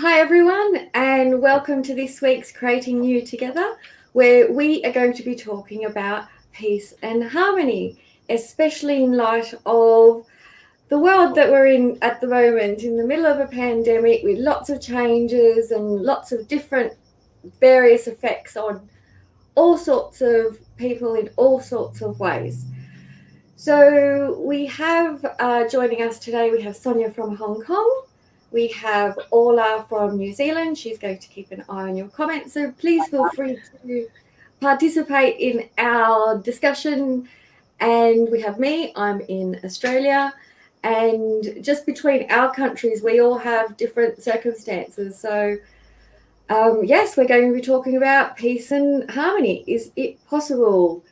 Hi everyone, and welcome to this week's Creating You Together, where we are going to be talking about peace and harmony, especially in light of the world that we're in at the moment, in the middle of a pandemic with lots of changes and lots of different various effects on all sorts of people in all sorts of ways. So we have joining us today, we have Sonia from Hong Kong. We have Orla from New Zealand. She's going to keep an eye on your comments. So please feel free to participate in our discussion. And we have me, I'm in Australia. And just between our countries, we all have different circumstances. So, yes, we're going to be talking about peace and harmony. Is it possible?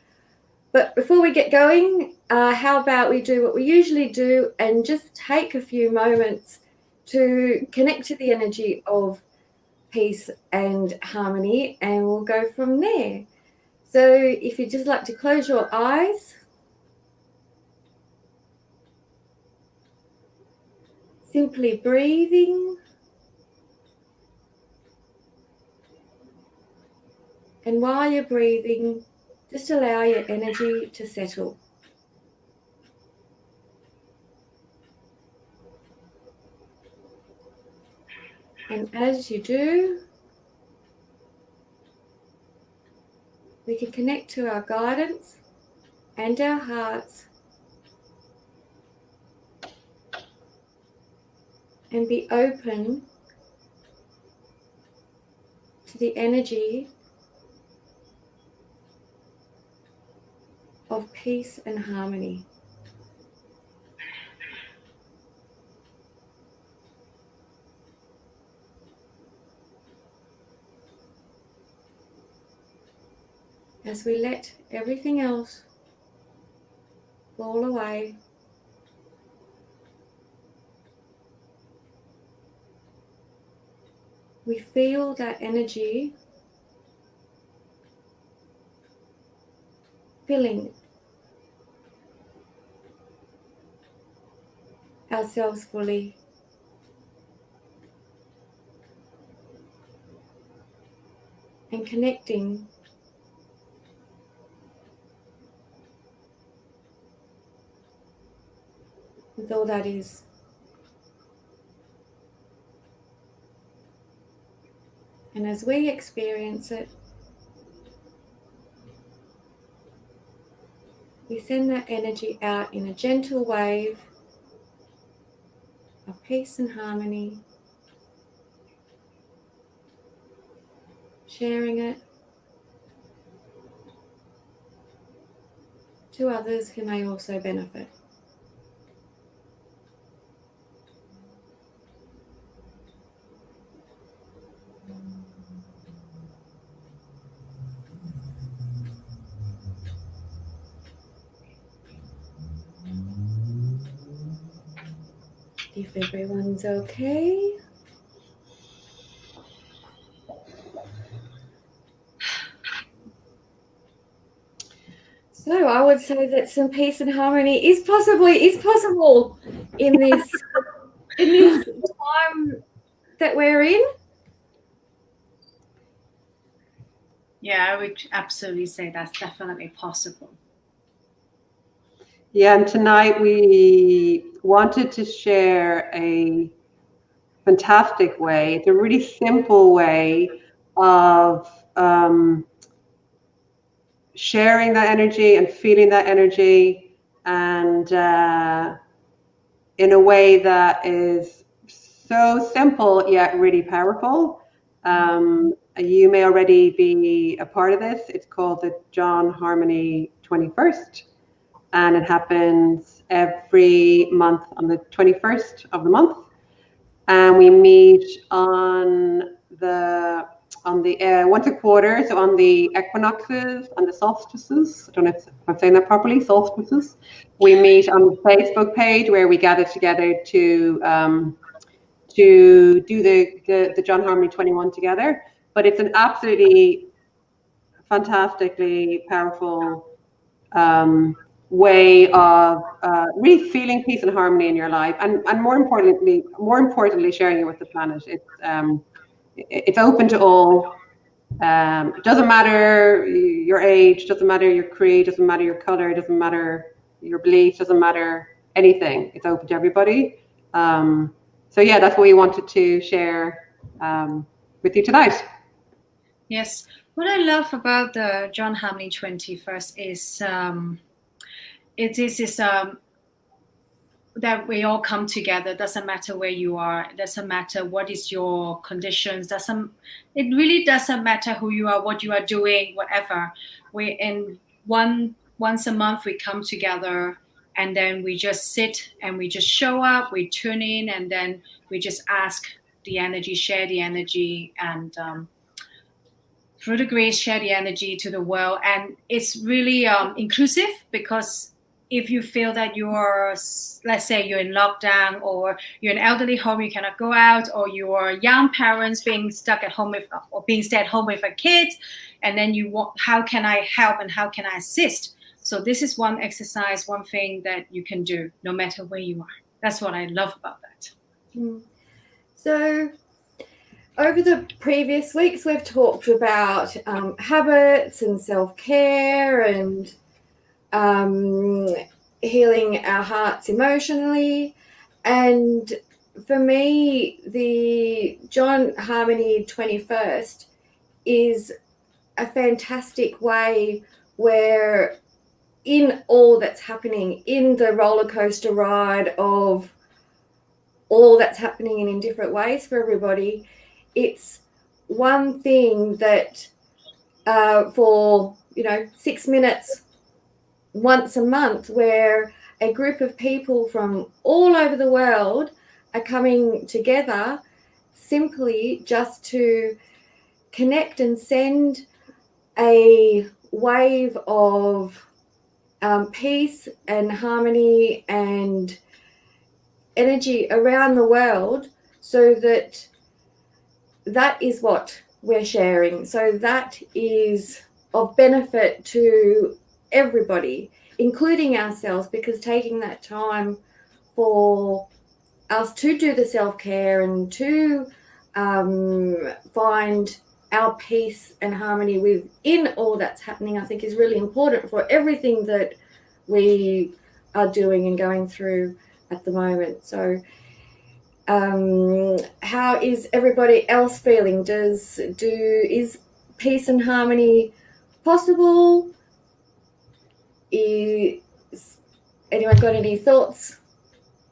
But before we get going, how about we do what we usually do and just take a few moments to connect to the energy of peace and harmony, and we'll go from there. So if you'd just like to close your eyes, simply breathing, and while you're breathing, just allow your energy to settle. And as you do, we can connect to our guidance and our hearts and be open to the energy of peace and harmony. As we let everything else fall away, we feel that energy filling ourselves fully. And connecting with all that is. And as we experience it, we send that energy out in a gentle wave of peace and harmony, sharing it to others who may also benefit. If everyone's okay. So I would say that some peace and harmony is possible in this time that we're in. Yeah, I would absolutely say that's definitely possible. Yeah, and tonight we wanted to share a fantastic way. It's a really simple way of sharing that energy and feeling that energy, and in a way that is so simple yet really powerful. You may already be a part of this. It's called the John Harmony 21st. And it happens every month on the 21st of the month. And we meet on the once a quarter, so on the equinoxes and the solstices. I don't know if I'm saying that properly, solstices. We meet on the Facebook page where we gather together to do the John Harmony 21 together. But it's an absolutely fantastically powerful way of really feeling peace and harmony in your life, and more importantly, sharing it with the planet. It's open to all. It doesn't matter your age, doesn't matter your creed, doesn't matter your color, doesn't matter your beliefs, doesn't matter anything. It's open to everybody. So yeah, that's what we wanted to share with you tonight. Yes. What I love about the John Harmony 21st is it is that we all come together. Doesn't matter where you are. It doesn't matter what is your conditions. It really doesn't matter who you are, what you are doing, whatever. We in once a month we come together, and then we just sit and we just show up. We tune in, and then we just ask the energy, share the energy, and through the grace, share the energy to the world. And it's really inclusive, because if you feel that you're, let's say you're in lockdown, or you're in elderly home, you cannot go out, or you're young parents being stuck at home with, or being stay at home with a kid, and then you want, how can I help and how can I assist? So this is one exercise, one thing that you can do no matter where you are. That's what I love about that. So over the previous weeks, we've talked about habits and self-care and healing our hearts emotionally. And for me, the John Harmony 21st is a fantastic way where, in all that's happening, in the roller coaster ride of all that's happening in different ways for everybody, it's one thing that for 6 minutes once a month, where a group of people from all over the world are coming together simply just to connect and send a wave of peace and harmony and energy around the world, so that is what we're sharing. So that is of benefit to everybody, including ourselves, because taking that time for us to do the self-care and to find our peace and harmony within all that's happening, I think is really important for everything that we are doing and going through at the moment. So how is everybody else feeling? Is peace and harmony possible? Is anyone got any thoughts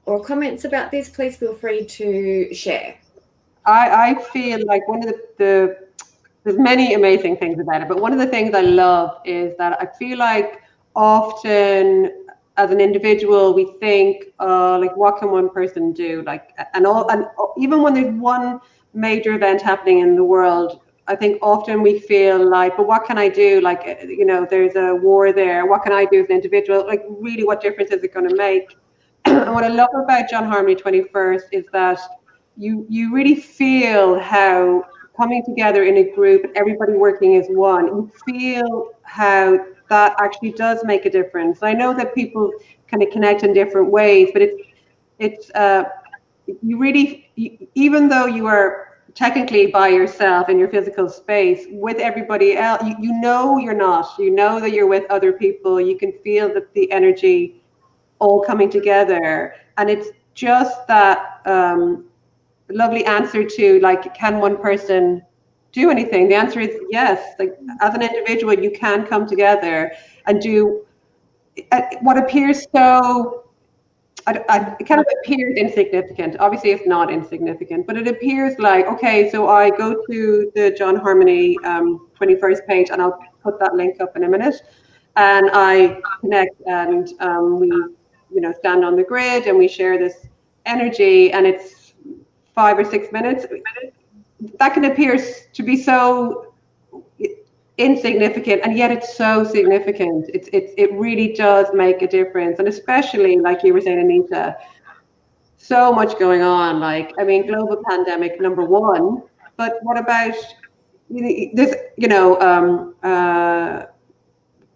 or comments about this? Please feel free to share. I feel like one of there's many amazing things about it, but one of the things I love is that I feel like often as an individual we think, like, what can one person do? Like, and even when there's one major event happening in the world, I think often we feel like, but what can I do? Like, there's a war there. What can I do as an individual? Like, really, what difference is it going to make? And what I love about John Harmony 21st is that you really feel how coming together in a group and everybody working as one, you feel how that actually does make a difference. I know that people kind of connect in different ways, but it's you really, even though you are technically by yourself in your physical space with everybody else, you know you're not. You know that you're with other people. You can feel that the energy all coming together, and it's just that lovely answer to, like, can one person do anything? The answer is yes. Like, as an individual, you can come together and do what appears so it kind of appears insignificant. Obviously it's not insignificant, but it appears like, okay, so I go to the John Harmony 21st page, and I'll put that link up in a minute, and I connect, and we stand on the grid and we share this energy, and it's 5 or 6 minutes. That can appear to be so insignificant, and yet it's so significant. It really does make a difference, and especially, like you were saying, Anita, so much going on. Like, I mean, global pandemic, number one, but what about there's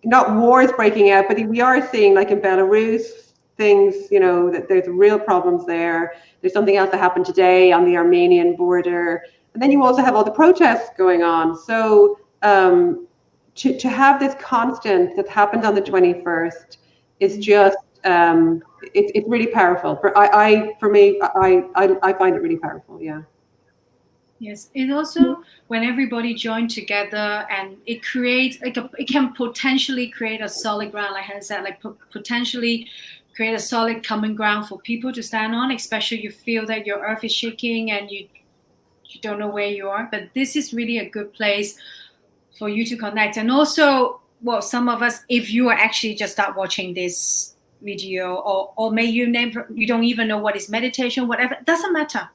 not wars breaking out, but we are seeing, like in Belarus, things, that there's real problems there. There's something else that happened today on the Armenian border. And then you also have all the protests going on. So to have this constant that happened on the 21st is just, it's really powerful. For me, I find it really powerful, yeah. Yes, it also, when everybody joined together, and it creates it can potentially create a solid ground, like I said, like potentially create a solid common ground for people to stand on, especially you feel that your earth is shaking and you don't know where you are. But this is really a good place for you to connect. And also, well, some of us, if you are actually just start watching this video, or maybe you don't even know what is meditation, whatever, it doesn't matter.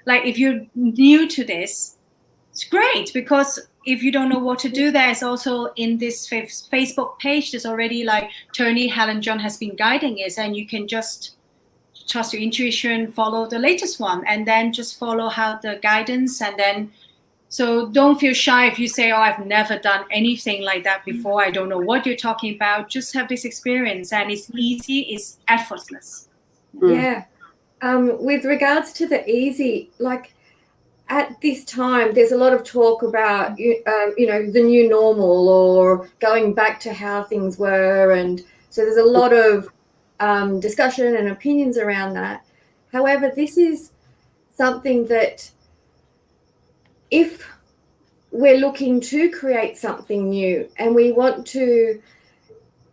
Like if you're new to this, it's great, because if you don't know what to do, there's also in this Facebook page, there's already like Tony, Helen, John has been guiding us, and you can just trust your intuition, follow the latest one, and then just follow how the guidance. And then, so don't feel shy if you say, oh, I've never done anything like that before, I don't know what you're talking about. Just have this experience, and it's easy, it's effortless. Yeah. With regards to the easy, like at this time, there's a lot of talk about, the new normal, or going back to how things were. And so there's a lot of discussion and opinions around that. However, this is something that, if we're looking to create something new and we want to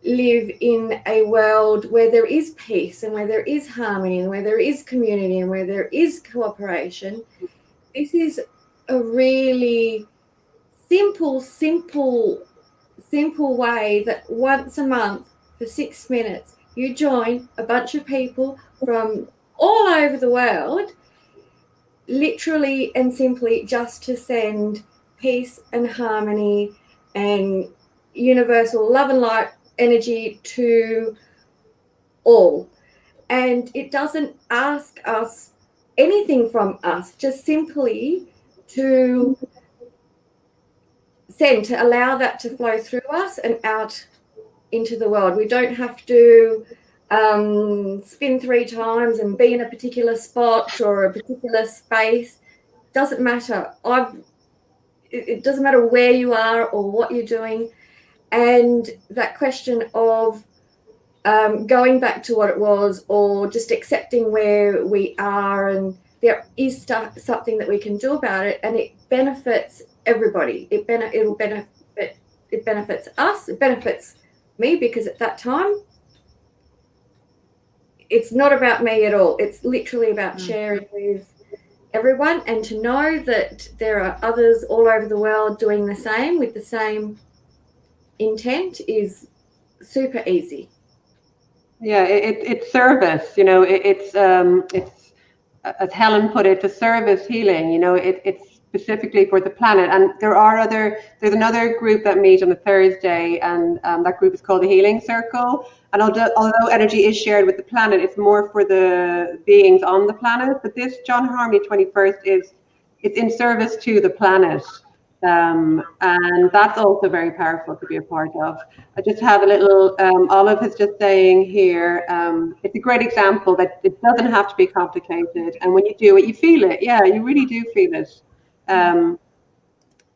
live in a world where there is peace and where there is harmony and where there is community and where there is cooperation, this is a really simple way that once a month for 6 minutes you join a bunch of people from all over the world, literally and simply just to send peace and harmony and universal love and light energy to all. And it doesn't ask us anything from us, just simply to send, to allow that to flow through us and out into the world. We don't have to spin 3 times and be in a particular spot or a particular space. Doesn't matter. It doesn't matter where you are or what you're doing. And that question of going back to what it was, or just accepting where we are, and there is something that we can do about it, and it benefits everybody. It benefits us. It benefits me, because at that time, it's not about me at all. It's literally about sharing with everyone, and to know that there are others all over the world doing the same with the same intent is super easy. Yeah, it's service. It's as Helen put it, the service healing. It's specifically for the planet. And there's another group that meet on a Thursday, and that group is called the Healing Circle. And although energy is shared with the planet, it's more for the beings on the planet. But this John Harmony 21st it's in service to the planet. And that's also very powerful to be a part of. I just have a little, Olive is just saying here, it's a great example that it doesn't have to be complicated. And when you do it, you feel it. Yeah, you really do feel it.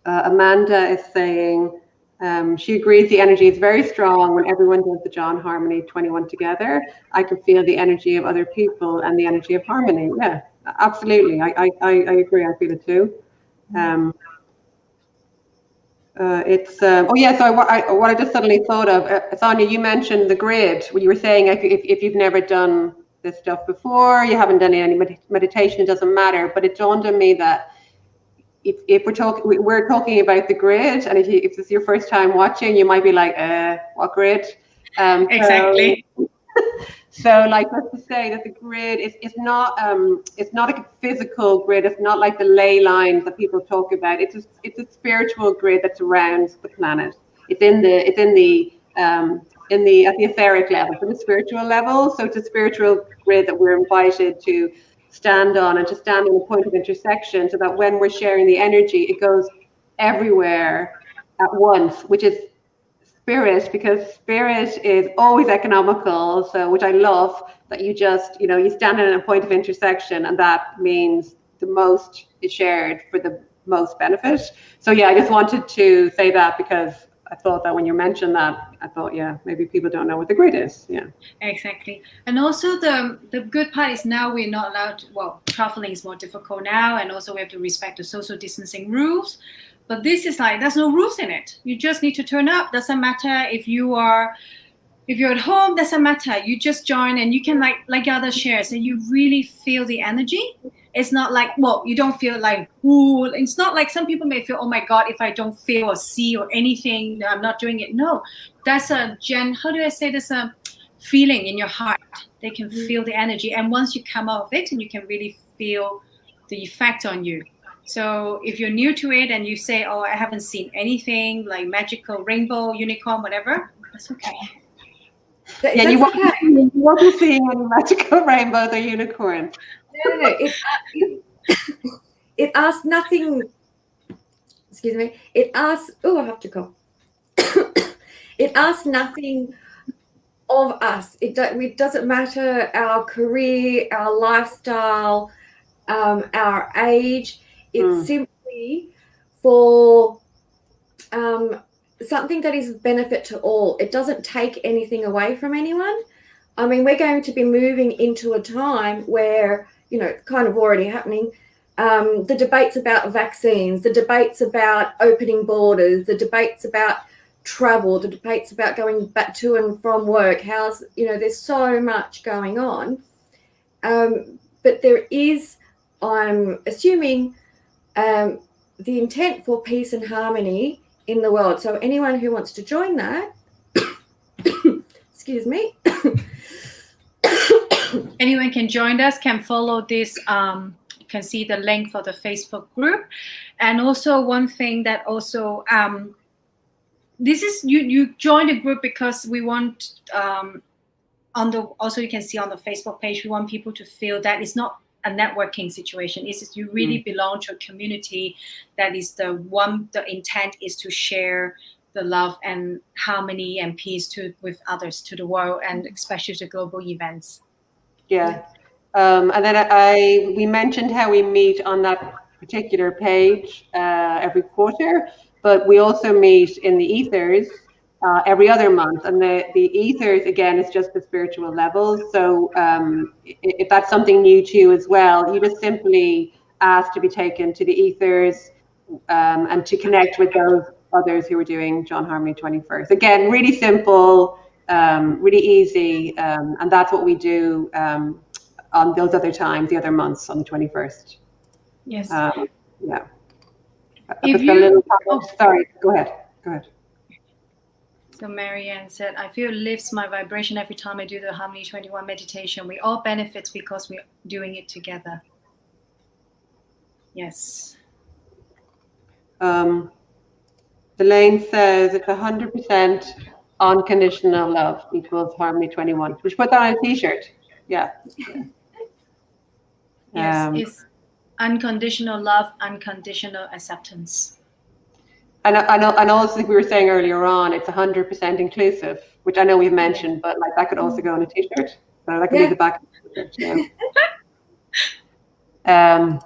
Amanda is saying, she agrees the energy is very strong when everyone does the John Harmony 21 together. I can feel the energy of other people and the energy of harmony. Yeah, absolutely. I agree. I feel it too. Oh yeah, so what I just suddenly thought of, Sonia, you mentioned the grid. When you were saying if you've never done this stuff before, you haven't done any meditation, it doesn't matter. But it dawned on me that if we're talking about the grid, and if this is your first time watching, you might be like, what grid? Exactly. So like, let's just say that the grid is not like a physical grid. It's not like the ley lines that people talk about. It's a spiritual grid that surrounds the planet. It's in the at the etheric level, for the spiritual level. So it's a spiritual grid that we're invited to stand on, and to stand on a point of intersection, so that when we're sharing the energy, it goes everywhere at once, which is spirit, because spirit is always economical. So, which I love, that you just, you stand at a point of intersection, and that means the most is shared for the most benefit. So yeah, I just wanted to say that, because I thought that when you mentioned that, I thought, yeah, maybe people don't know what the grid is. Yeah. Exactly. And also the good part is now we're not allowed to, well, traveling is more difficult now, and also we have to respect the social distancing rules. But this is like, there's no rules in it. You just need to turn up. Doesn't matter if you're at home, doesn't matter. You just join, and you can like other shares, and you really feel the energy. It's not like, well, you don't feel like, ooh, it's not like some people may feel, oh my God, if I don't feel or see or anything, I'm not doing it. No, that's how do I say this? A feeling in your heart. They can feel the energy. And once you come out of it, and you can really feel the effect on you. So if you're new to it and you say, oh, I haven't seen anything like magical rainbow, unicorn, whatever, that's okay. Yeah, you won't be seeing any magical rainbows or unicorns. No. It asks nothing. Excuse me. It asks. Oh, I have to cough. It asks nothing of us. It doesn't matter our career, our lifestyle, our age. It's simply for something that is benefit to all. It doesn't take anything away from anyone. I mean, we're going to be moving into a time where, kind of already happening, the debates about vaccines, the debates about opening borders, the debates about travel, the debates about going back to and from work, there's so much going on. But there is, I'm assuming, the intent for peace and harmony in the world. So anyone who wants to join that, excuse me, anyone can join us, can follow this. You can see the link for the Facebook group. And also one thing that also, this is, you join the group because we want, also you can see on the Facebook page, we want people to feel that it's not a networking situation. It's you really belong to a community that is the intent is to share the love and harmony and peace with others, to the world, and especially to global events. Yeah. And then we mentioned how we meet on that particular page every quarter, but we also meet in the ethers every other month. And the ethers, again, is just the spiritual level. So if that's something new to you as well, you just simply ask to be taken to the ethers and to connect with those others who are doing John Harmony 21st. Again, really simple, really easy, and that's what we do on those other times, the other months, on the 21st. Yes. Yeah. Sorry, go ahead. So Marianne said, I feel it lifts my vibration every time I do the Harmony 21 meditation. We all benefit because we're doing it together. Yes. Elaine says it's 100% unconditional love equals Harmony 21. We should put that on a t-shirt. Yeah. Yes, it's unconditional love, unconditional acceptance. And also, like we were saying earlier on, it's 100% inclusive, which I know we've mentioned, but like that could also go on a t-shirt. So that could be the back of the t-shirt. Yeah.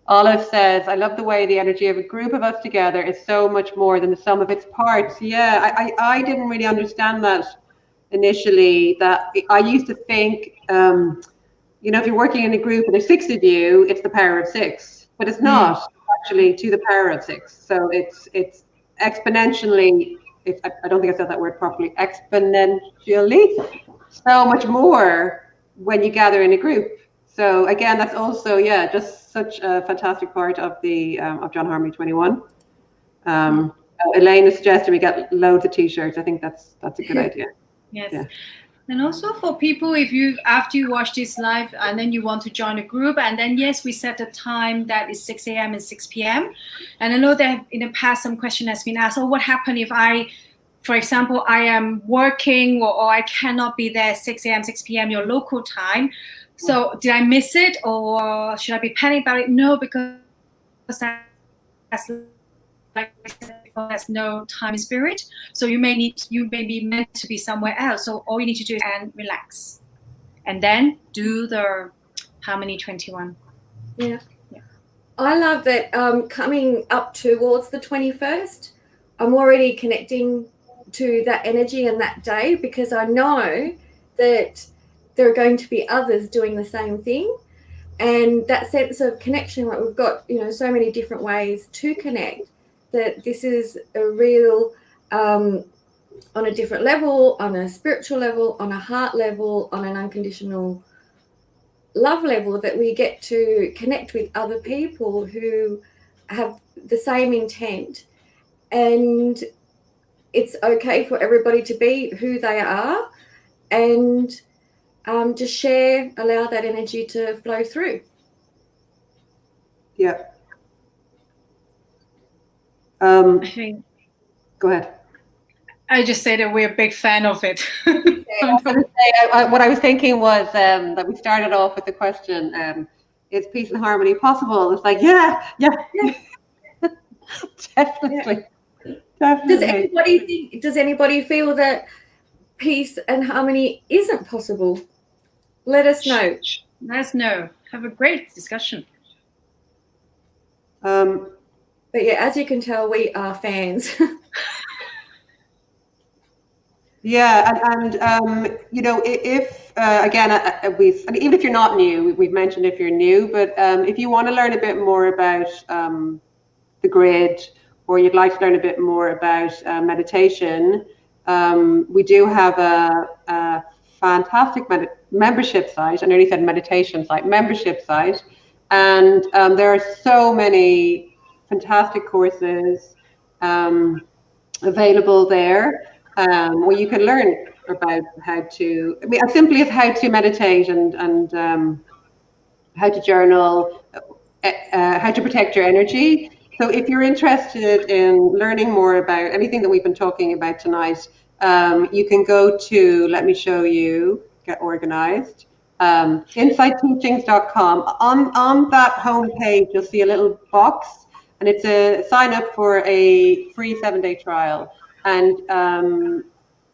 Olive says, I love the way the energy of a group of us together is so much more than the sum of its parts. Yeah, I didn't really understand that initially. That I used to think, if you're working in a group and there's 6 of you, it's the power of 6, but it's not actually to the power of 6. So it's exponentially, I don't think I said that word properly, exponentially, so much more when you gather in a group. So again, that's also, just such a fantastic part of the of John Harmony 21. Elaine is suggesting we get loads of t-shirts. I think that's a good idea. Yes. Yeah. And also for people, if after you watch this live and then you want to join a group, and then yes, we set a time that is 6 a.m. and 6 p.m. And I know that in the past some question has been asked, what happened if for example, I am working or I cannot be there 6 a.m., 6 p.m. your local time. So did I miss it, or should I be panicking about it? No, because that's like I said before, there's no time in spirit. So you may be meant to be somewhere else. So all you need to do is and relax, and then do the Harmony 21. Yeah. I love that coming up towards the 21st, I'm already connecting to that energy and that day, because I know that there are going to be others doing the same thing. And that sense of connection, like we've got, so many different ways to connect, that this is a real, on a different level, on a spiritual level, on a heart level, on an unconditional love level, that we get to connect with other people who have the same intent, and it's okay for everybody to be who they are, and just share, allow that energy to flow through. Yeah. I think. Go ahead. I just say that we're a big fan of it. I was going to say, what I was thinking was that we started off with the question, is peace and harmony possible? It's like, yeah. Definitely. Yeah. Definitely. Does anybody feel that peace and harmony isn't possible? Let us know. Let us know. Have a great discussion. But yeah, as you can tell, we are fans. Yeah, and if again, and even if you're not new, we've mentioned if you're new, but if you want to learn a bit more about the grid, or you'd like to learn a bit more about meditation, we do have a fantastic membership site. I nearly said meditation site, membership site, and there are so many fantastic courses available there, where you can learn about how to, as simply as how to meditate and how to journal, how to protect your energy. So if you're interested in learning more about anything that we've been talking about tonight, you can go to, let me show you, get organized, insightteachings.com. On that homepage, you'll see a little box, and it's a sign up for a free 7-day trial. And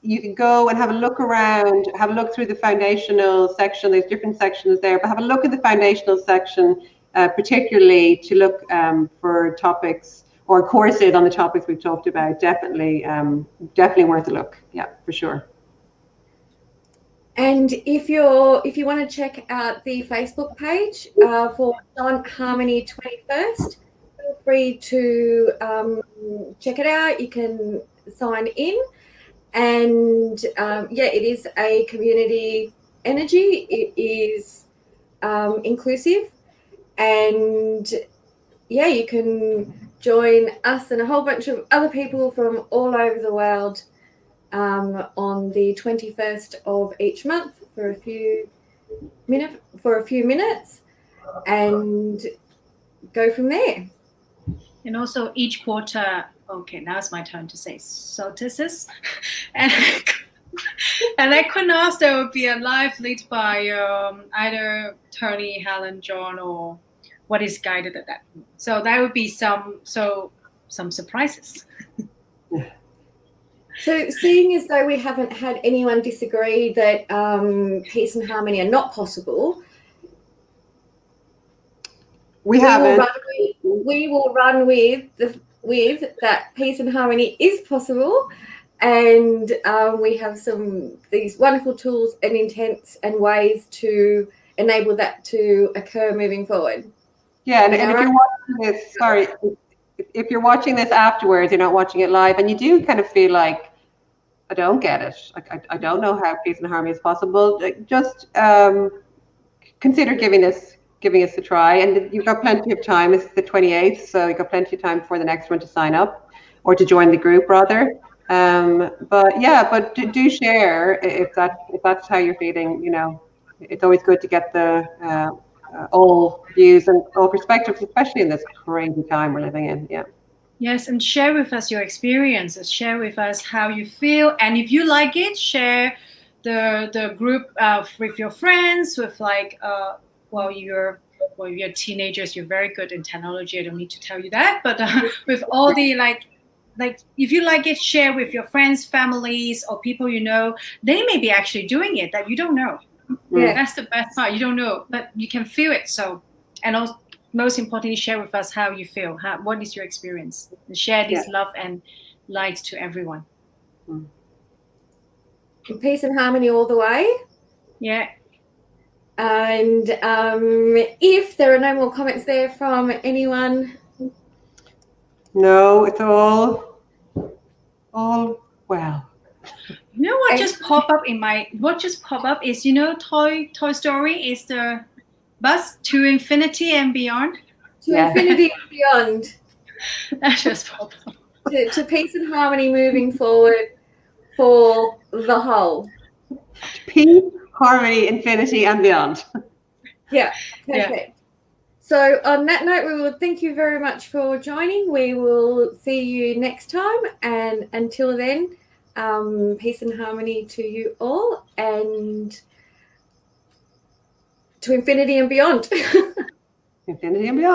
you can go and have a look around, have a look through the foundational section. There's different sections there, but have a look at the foundational section, particularly to look for topics or courses on the topics we've talked about. Definitely worth a look. Yeah, for sure. And if you want to check out the Facebook page for John Harmony 21st, feel free to check it out. You can sign in, and it is a community energy. It is inclusive, and you can join us and a whole bunch of other people from all over the world on the 21st of each month for a few minutes, and go from there. And also each quarter, okay, now it's my turn to say solstices. And equinox, there will be a live lead by either Tony, Helen, John, or what is guided at that. So that would be some surprises. So, seeing as though we haven't had anyone disagree that peace and harmony are not possible, we will run with that peace and harmony is possible, and we have these wonderful tools and intents and ways to enable that to occur moving forward. Yeah, and if you're watching this, if you're watching this afterwards, you're not watching it live, and you do kind of feel like, I don't get it. I don't know how peace and harmony is possible. Just consider giving us a try, and you've got plenty of time. It's the 28th, so you've got plenty of time before the next one to sign up, or to join the group rather. But do share if that's how you're feeling. It's always good to get the all views and all perspectives, especially in this crazy time we're living in. Yeah. Yes, and share with us your experiences. Share with us how you feel, and if you like it, share the group with your friends, with your well, you're teenagers, you're very good in technology. I don't need to tell you that. But with all the like if you like it, share with your friends, families, or people you know. They may be actually doing it that you don't know. Yeah. That's the best part. You don't know, but you can feel it. So, and also, most importantly, share with us how you feel. What is your experience? And share this love and light to everyone. Peace and harmony all the way. Yeah. And if there are no more comments there from anyone. No, it's all well. You know what just popped up is, you know, Toy Story is the bus to infinity and beyond. To infinity and beyond. That just popped up. To peace and harmony moving forward for the whole. Peace, harmony, infinity, and beyond. Yeah, perfect. Yeah. So on that note, we will thank you very much for joining. We will see you next time. And until then, peace and harmony to you all, and to infinity and beyond. Infinity and beyond.